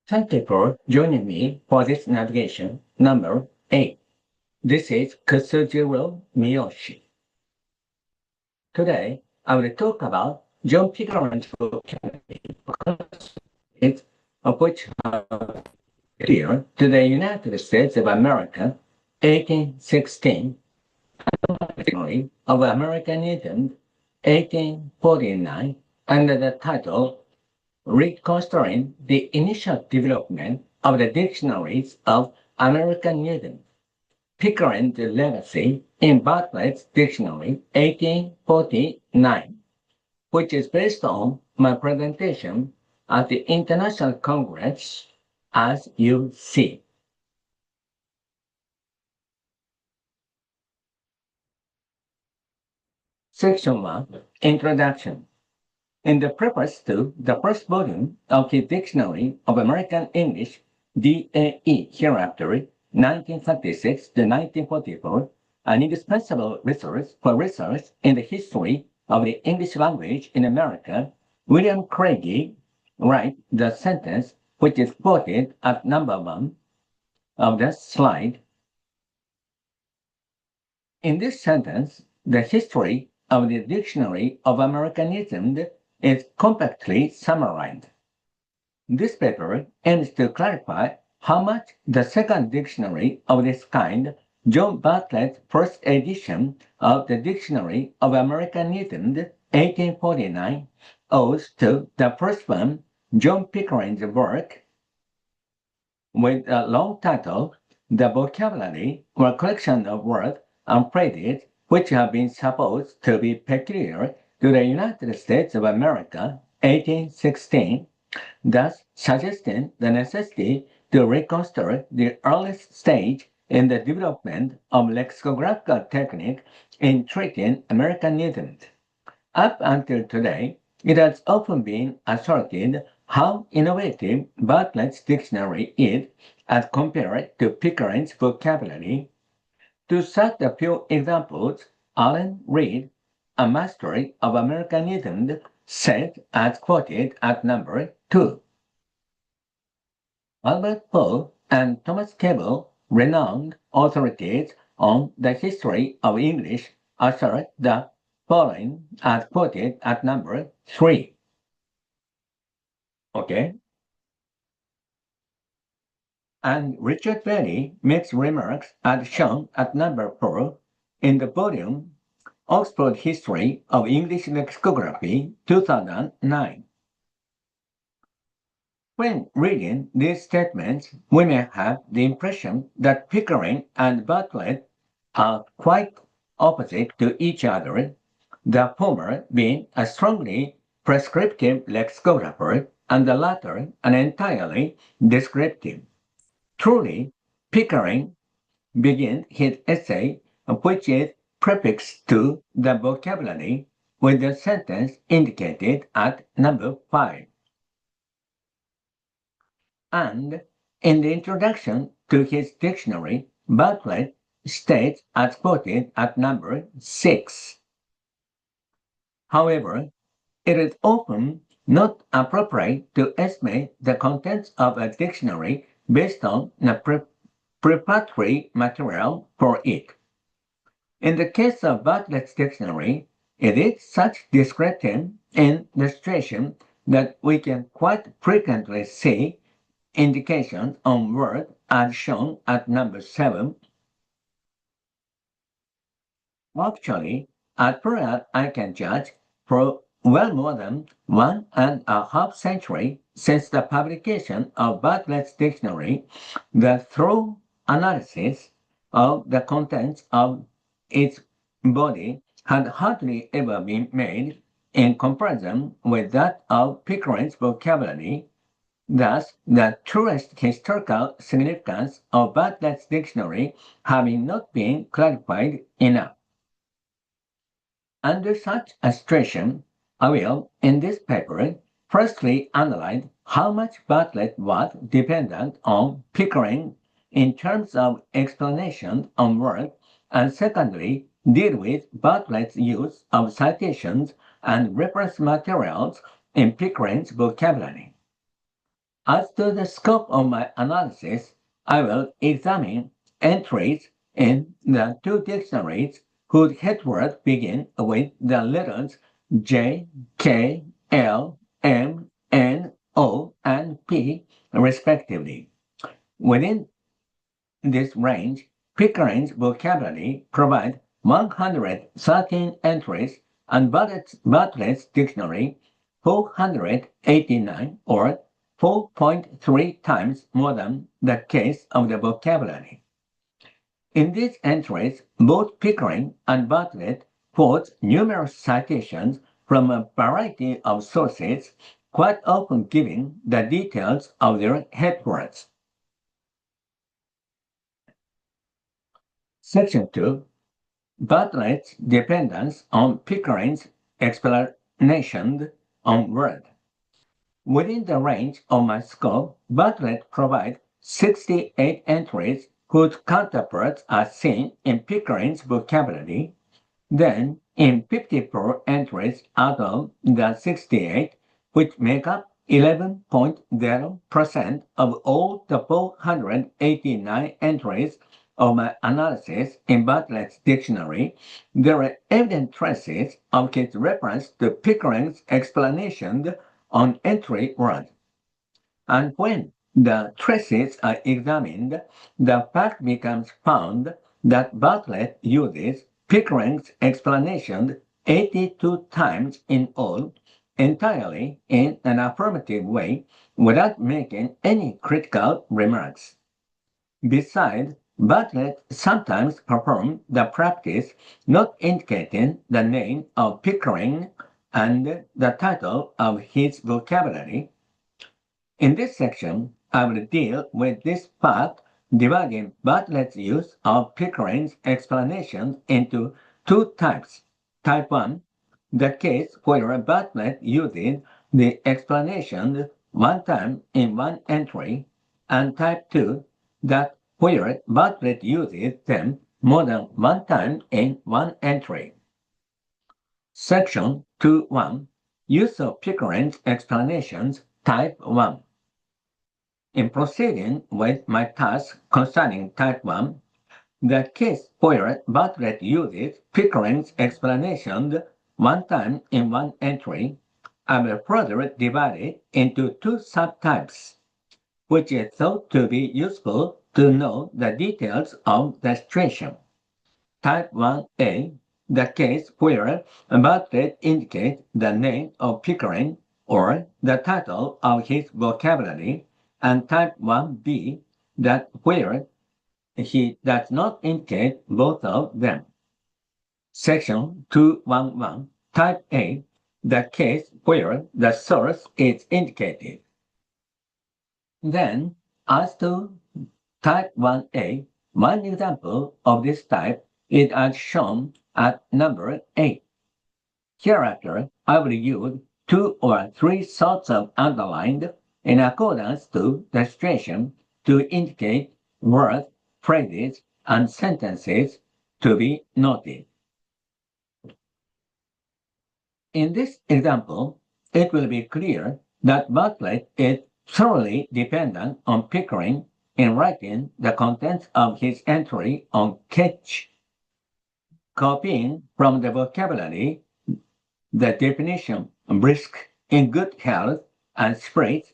Thank you for joining me for this navigation number 8. This is Katsujiro Miyoshi. Today, I will talk about John Pickering's vocabulary of which appeared to the United States of America, 1816, Dictionary of Americanisms, 1849, under the title Reconsidering the Initial Development of the Dictionaries of Americanisms, Pickering's Legacy in Bartlett's Dictionary, 1849, which is based on my presentation at the International Congress, as you see. Section 1, Introduction. In the preface to the first volume of his Dictionary of American English, DAE, hereafter, 1936 to 1944, an indispensable resource for research in the history of the English language in America, William Craigie writes the sentence which is quoted at number 1 of the slide. In this sentence, the history of the Dictionary of Americanisms is compactly summarized. This paper aims to clarify how much the second dictionary of this kind, John Bartlett's first edition of the Dictionary of Americanisms, 1849, owes to the first one, John Pickering's work, with a long title, The Vocabulary, or collection of words and phrases which have been supposed to be peculiar to the United States of America, 1816, thus suggesting the necessity to reconsider the earliest stage in the development of lexicographical technique in treating Americanisms. Up until today, it has often been asserted how innovative Bartlett's dictionary is as compared to Pickering's vocabulary. To cite a few examples, Allen Reed, a master of Americanisms, said, as quoted at number 2. Albert Poe and Thomas Cable, renowned authorities on the history of English, assert the following, as quoted at number 3. Okay? And Richard Bailey makes remarks as shown at number 4 in the volume Oxford History of English Lexicography, 2009. When reading these statements, we may have the impression that Pickering and Bartlett are quite opposite to each other, the former being a strongly prescriptive lexicographer and the latter an entirely descriptive. Truly, Pickering begins his essay, which is prefixed to the vocabulary, with the sentence indicated at number 5. And in the introduction to his dictionary, Bartlett states as quoted at number 6. However, it is often not appropriate to estimate the contents of a dictionary based on the preparatory material for it. In the case of Bartlett's dictionary, it is such descriptive in illustration that we can quite frequently see indications on words as shown at number 7. Actually, as far as I can judge, for well more than 1.5 centuries since the publication of Bartlett's dictionary, the thorough analysis of the contents of its body had hardly ever been made in comparison with that of Pickering's vocabulary. Thus, the truest historical significance of Bartlett's dictionary having not been clarified enough. Under such a situation, I will, in this paper, firstly analyze how much Bartlett was dependent on Pickering in terms of explanation on words, and secondly, deal with Bartlett's use of citations and reference materials in Pickering's vocabulary. As to the scope of my analysis, I will examine entries in the two dictionaries whose headwords begin with the letters J, K, L, M, N, O, and P, respectively. Within this range, Pickering's vocabulary provides 113 entries and Bartlett's dictionary 489, or 4.3 times more than the case of the vocabulary. In these entries, both Pickering and Bartlett quote numerous citations from a variety of sources, quite often giving the details of their headwords. Section 2. Bartlett's dependence on Pickering's explanation on word. Within the range of my scope, Bartlett provides 68 entries whose counterparts are seen in Pickering's vocabulary. Then, in 54 entries out of the 68, which make up 11.0% of all the 489 entries of my analysis in Bartlett's dictionary, there are evident traces of his reference to Pickering's explanation on entry word. And when the traces are examined, the fact becomes found that Bartlett uses Pickering's explanation 82 times in all, entirely in an affirmative way, without making any critical remarks. Besides, Bartlett sometimes performed the practice not indicating the name of Pickering and the title of his vocabulary. In this section, I will deal with this fact, dividing Bartlett's use of Pickering's explanation into two types. Type 1, the case where Bartlett uses the explanation one time in one entry, and type 2, that where Bartlett uses them more than one time in one entry. Section 2.1, Use of Pickering's explanations, Type 1. In proceeding with my task concerning Type 1, the case where Bartlett uses Pickering's explanation one time in one entry, I will further divide it into two subtypes, which is thought to be useful to know the details of the situation. Type 1A, the case where Bartlett indicates the name of Pickering or the title of his vocabulary, and type 1B, that where he does not indicate both of them. Section 211, type A, the case where the source is indicated. Then, as to type 1A, one example of this type is as shown at number 8. Hereafter, I will use 2 or 3 sorts of underlined in accordance to the situation to indicate words, phrases, and sentences to be noted. In this example, it will be clear that Bartlett is thoroughly dependent on Pickering in writing the contents of his entry on catch, copying from the vocabulary the definition brisk, in good health, and spirits,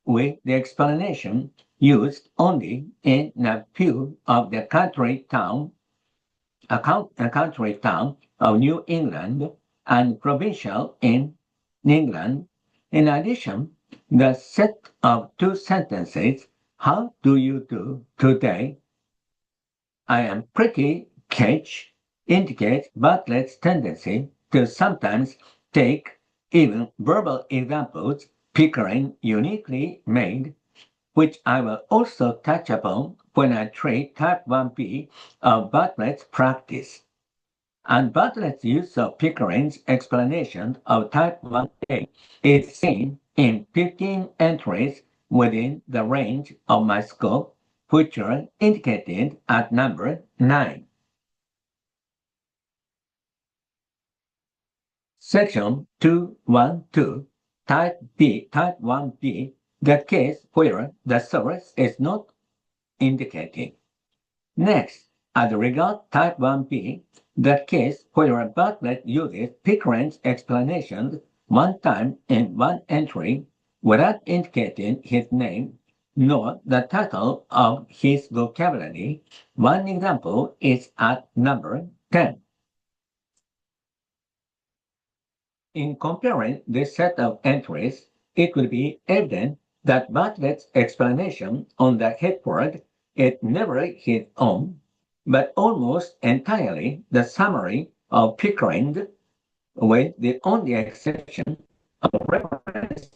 with the explanation used only in a few of the country town of New England and provincial in England. In addition, the set of two sentences, how do you do today? I am pretty catch, indicates Bartlett's tendency to sometimes take even verbal examples Pickering uniquely made, which I will also touch upon when I treat Type 1B of Bartlett's practice. And Bartlett's use of Pickering's explanation of Type 1A is seen in 15 entries within the range of my scope, which are indicated at number 9. Section 212, Type 1B, the case where the source is not indicated. Next, as regards type 1b, the case where Bartlett uses Pickering's explanation one time in one entry without indicating his name nor the title of his vocabulary. One example is at number 10. In comparing this set of entries, it will be evident that Bartlett's explanation on the headword is never his own, but almost entirely the summary of Pickering, with the only exception of reference.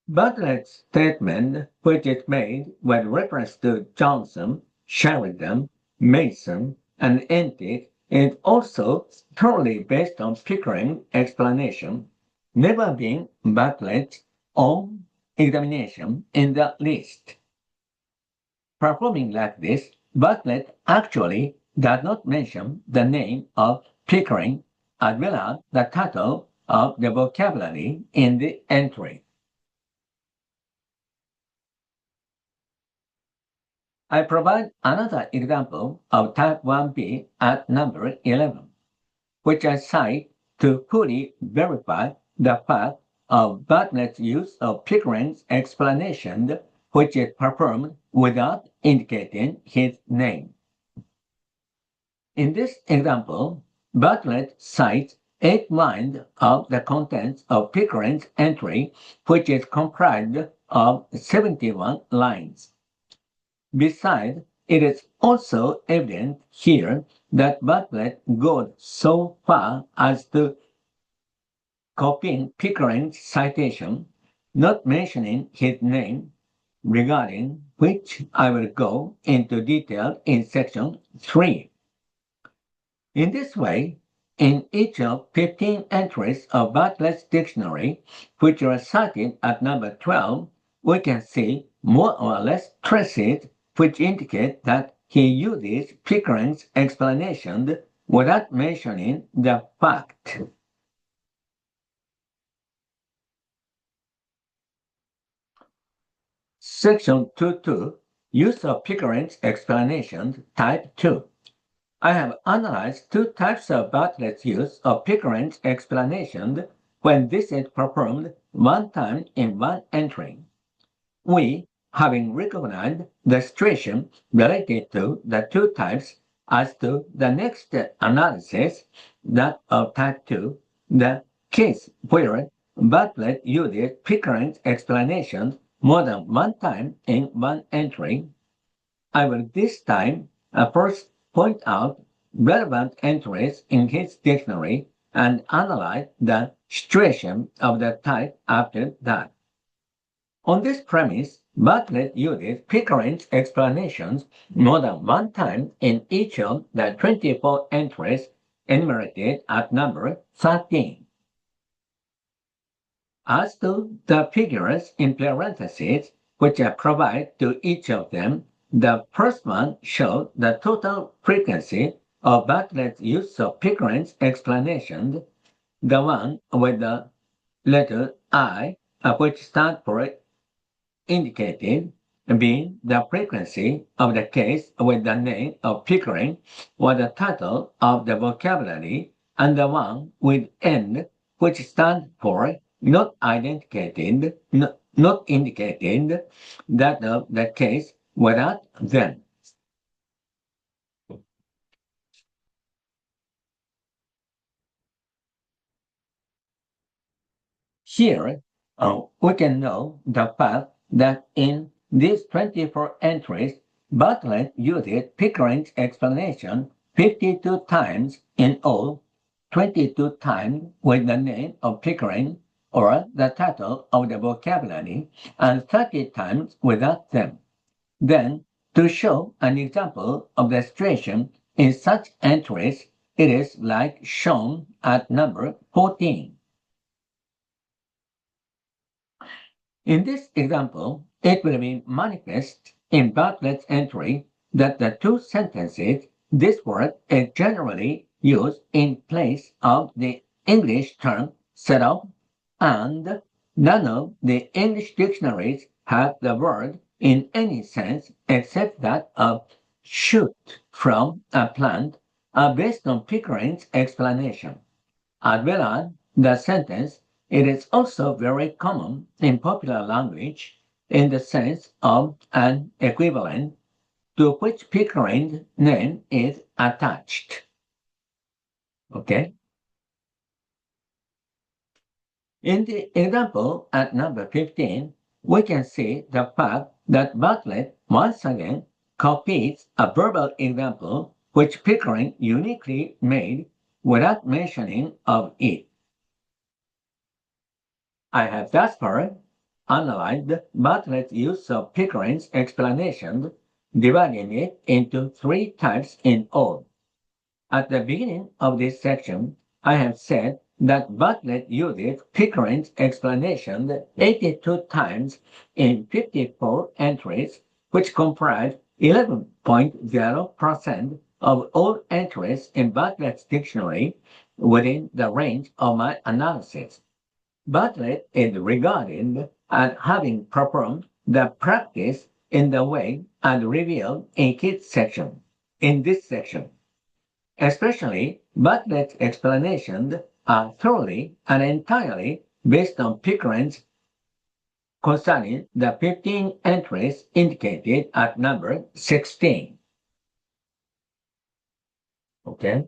Bartlett's statement, which is made with reference to Johnson, Sheridan, Mason, and Antique, is also thoroughly based on Pickering's explanation, never being Bartlett's own examination in the least. Performing like this, Bartlett actually does not mention the name of Pickering as well as the title of the vocabulary in the entry. I provide another example of type 1b at number 11, which I cite to fully verify the fact of Bartlett's use of Pickering's explanation, which is performed without indicating his name. In this example, Bartlett cites 8 lines of the contents of Pickering's entry, which is comprised of 71 lines. Besides, it is also evident here that Bartlett goes so far as to copying Pickering's citation, not mentioning his name, regarding which I will go into detail in section 3. In this way, in each of 15 entries of Bartlett's dictionary, which are cited at number 12, we can see more or less traces which indicate that he uses Pickering's explanation without mentioning the fact. Section 2.2, Use of Pickering's explanation, Type 2. I have analyzed 2 types of Bartlett's use of Pickering's explanation when this is performed one time in one entry. We, having recognized the situation related to the 2 types, as to the next analysis, that of type 2, the case where Bartlett uses Pickering's explanation more than one time in one entry, I will this time first point out relevant entries in his dictionary and analyze the situation of the type after that. On this premise, Bartlett uses Pickering's explanations more than one time in each of the 24 entries enumerated at number 13. As to the figures in parentheses, which I provide to each of them, the first one shows the total frequency of Bartlett's use of Pickering's explanation. The one with the letter I, which stands for indicated, being the frequency of the case with the name of Pickering or the title of the vocabulary, and the one with N, which stands for not indicated, that of the case without them. Here, we can know the fact that in these 24 entries, Bartlett uses Pickering's explanation 52 times in all, 22 times with the name of Pickering or the title of the vocabulary, and 30 times without them. Then, to show an example of the situation in such entries, it is like shown at number 14. In this example, it will be manifest in Bartlett's entry that the 2 sentences, this word is generally used in place of the English term set up and None of the English dictionaries have the word in any sense except that of shoot from a plant based on Pickering's explanation. As well as the sentence, it is also very common in popular language in the sense of an equivalent to which Pickering's name is attached. Okay? In the example at number 15, we can see the fact that Bartlett once again copies a verbal example which Pickering uniquely made without mentioning of it. I have thus far analyzed Bartlett's use of Pickering's explanation, dividing it into three types in all. At the beginning of this section, I have said that Bartlett uses Pickering's explanation 82 times in 54 entries, which comprise 11.0% of all entries in Bartlett's dictionary within the range of my analysis. Bartlett is regarded as having performed the practice in the way as revealed in this section. Especially, Bartlett's explanations are thoroughly and entirely based on Pickering's concerning the 15 entries indicated at number 16. Okay.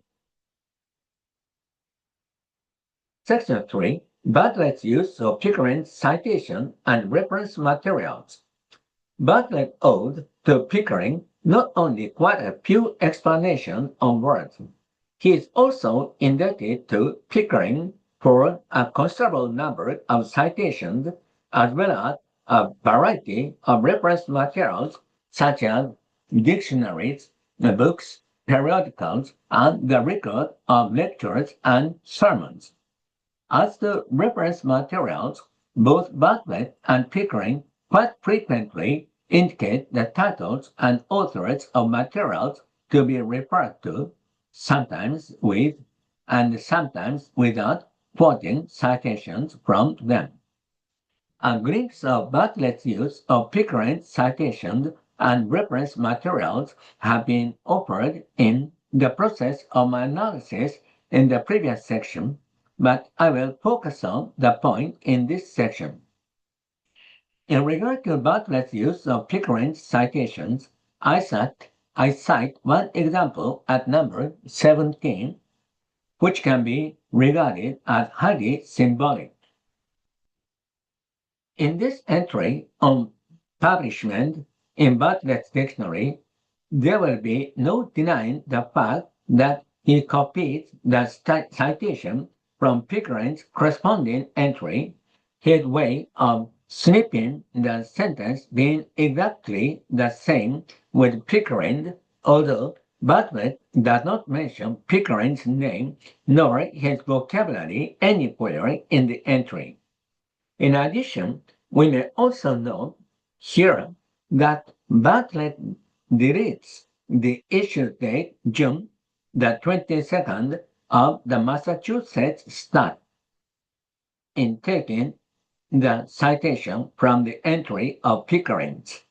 Section 3. Bartlett's use of Pickering's citation and reference materials. Bartlett owed to Pickering not only quite a few explanations on words. He is also indebted to Pickering for a considerable number of citations as well as a variety of reference materials such as dictionaries, books, periodicals, and the record of lectures and sermons. As to reference materials, both Bartlett and Pickering quite frequently indicate the titles and authors of materials to be referred to, sometimes with and sometimes without quoting citations from them. A glimpse of Bartlett's use of Pickering's citations and reference materials have been offered in the process of my analysis in the previous section, but I will focus on the point in this section. In regard to Bartlett's use of Pickering's citations, I cite one example at number 17, which can be regarded as highly symbolic. In this entry on publishment in Bartlett's dictionary, there will be no denying the fact that he copied the citation from Pickering's corresponding entry, his way of snipping the sentence being exactly the same with Pickering, although Bartlett does not mention Pickering's name nor his vocabulary anywhere in the entry. In addition, we may also note here that Bartlett deletes the issue date June the 22nd of the Massachusetts Stat in taking the citation from the entry of Pickering's.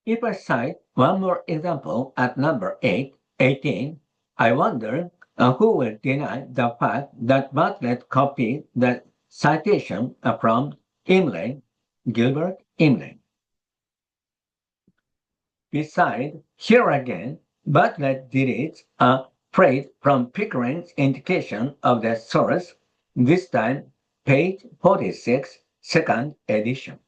If I cite one more example at number 18, I wonder who will deny the fact that Bartlett copied the citation from Imlay, Gilbert Imlay. Besides, here again, Bartlett deletes a phrase from Pickering's indication of the source, this time page 46, second edition.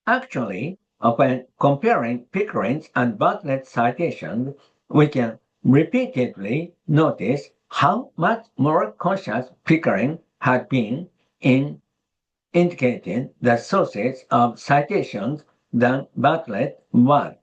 Actually, when comparing Pickering's and Bartlett's citations, we can repeatedly notice how much more conscious Pickering had been in indicating the sources of citations than Bartlett was.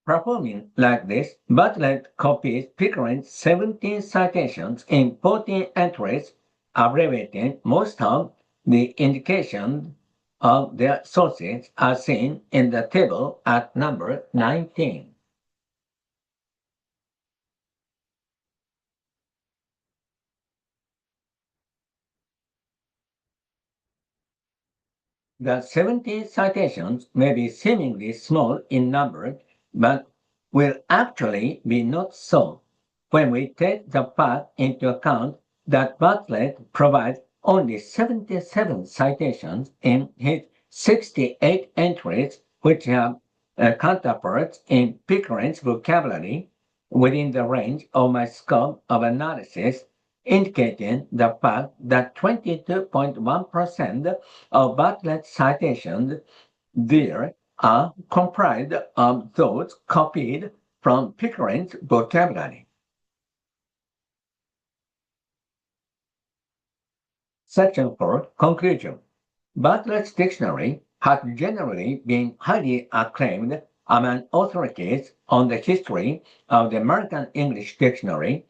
Performing like this, Bartlett copies Pickering's 17 citations in 14 entries, abbreviating most of the indications of their sources as seen in the table at number 19. The 70 citations may be seemingly small in number, but will actually be not so when we take the fact into account that Bartlett provides only 77 citations in his 68 entries, which have counterparts in Pickering's vocabulary within the range of my scope of analysis, indicating the fact that 22.1% of Bartlett's citations there are comprised of those copied from Pickering's vocabulary. Section 4, Conclusion. Bartlett's dictionary has generally been highly acclaimed among authorities on the history of the American English Dictionary,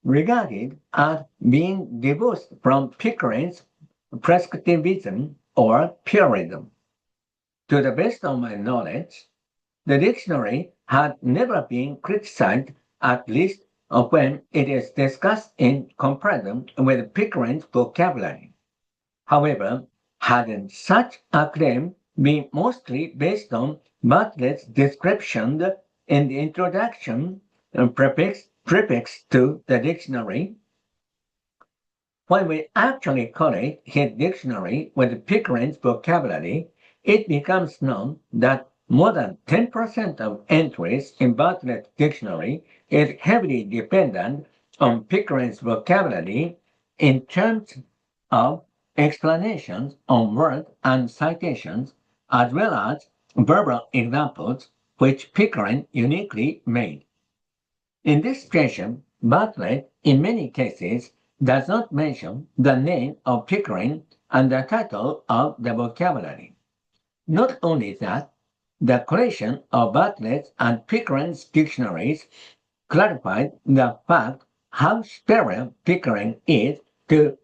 regarded as being divorced from Pickering's prescriptivism or purism. To the best of my knowledge, the dictionary had never been criticized, at least when it is discussed in comparison with Pickering's vocabulary. However, hadn't such a claim been mostly based on Bartlett's description in the introduction prefix to the dictionary? When we actually correlate his dictionary with Pickering's vocabulary, it becomes known that more than 10% of entries in Bartlett's dictionary is heavily dependent on Pickering's vocabulary in terms of explanations on words and citations, as well as verbal examples which Pickering uniquely made. In this situation, Bartlett, in many cases, does not mention the name of Pickering and the title of the vocabulary. Not only that, the collection of Bartlett's and Pickering's dictionaries clarified the fact how superior Pickering is to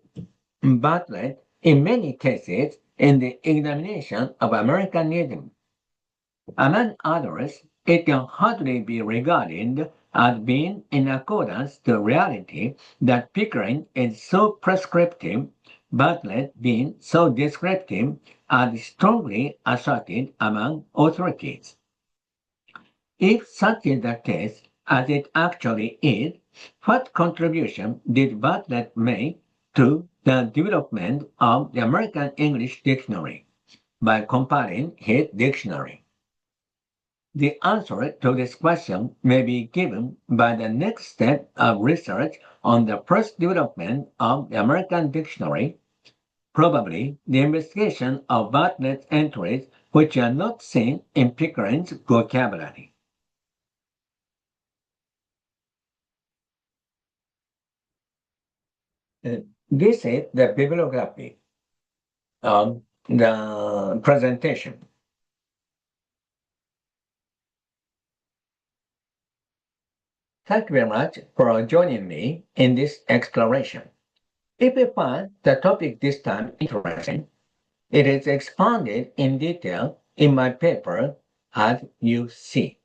Bartlett in many cases in the examination of Americanism. Among others, it can hardly be regarded as being in accordance to reality that Pickering is so prescriptive, Bartlett being so descriptive, as strongly asserted among authorities. If such is the case, as it actually is, what contribution did Bartlett make to the development of the American English Dictionary by compiling his dictionary? The answer to this question may be given by the next step of research on the first development of the American Dictionary, probably the investigation of Bartlett's entries which are not seen in Pickering's vocabulary. This is the bibliography of the presentation. Thank you very much for joining me in this exploration. If you find the topic this time interesting, it is expounded in detail in my paper as you see.